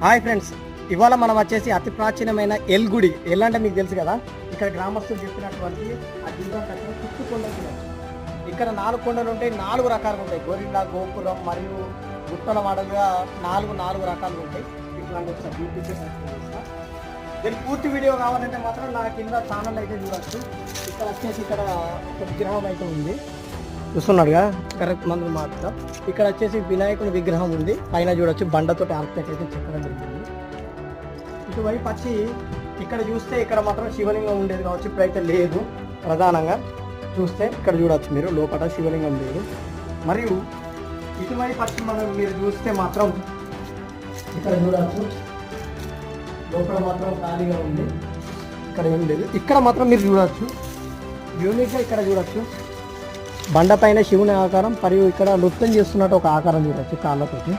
Hi friends, ఇవాళ మనం వచ్చేసి అతి ప్రాచీనమైన ఎల్ గుడి. ఎల్ అంటే మీకు తెలుసు కదా, ఇక్కడ గ్రామస్తులు చెప్పినటువంటి ఆ జీవితం కట్టిన చుట్టుకొండలు. ఇక్కడ 4 కొండలు ఉంటాయి, 4 రకాలుగా ఉంటాయి. గొరిల్లా, గోపురం మరియు గుట్టల మాడలుగా నాలుగు రకాలుగా ఉంటాయి. ఇట్లాంటి ఒకసారి దీనికి పూర్తి వీడియో కావాలంటే మాత్రం నా కింద ఛానల్ అయితే చూడవచ్చు. ఇక్కడ వచ్చేసి ఇక్కడ ఒక విగ్రహం అయితే ఉంది, చూస్తున్నాడుగా కరెక్ట్ మందులు మాత్రం. ఇక్కడ వచ్చేసి వినాయకుని విగ్రహం ఉంది, పైన చూడొచ్చు బండతోటి ఆర్కిటెక్ట్ అయితే చెక్కడం జరిగింది. ఇటువైపు వచ్చి ఇక్కడ చూస్తే ఇక్కడ మాత్రం శివలింగం ఉండేది కావచ్చు, ఇప్పుడైతే లేదు. ప్రధానంగా చూస్తే ఇక్కడ చూడవచ్చు మీరు, లోపల శివలింగం లేదు. మరియు ఇటువైపు వచ్చి మీరు చూస్తే మాత్రం ఇక్కడ చూడవచ్చు, లోపల మాత్రం ఖాళీగా ఉంది, ఇక్కడ ఏం లేదు. ఇక్కడ మాత్రం మీరు చూడవచ్చు, యూనిక్గా ఇక్కడ చూడవచ్చు బండ పైన శివుని ఆకారం, మరియు ఇక్కడ నృత్యం చేస్తున్నట్టు ఒక ఆకారం చూడవచ్చు కాళ్ళతోటి.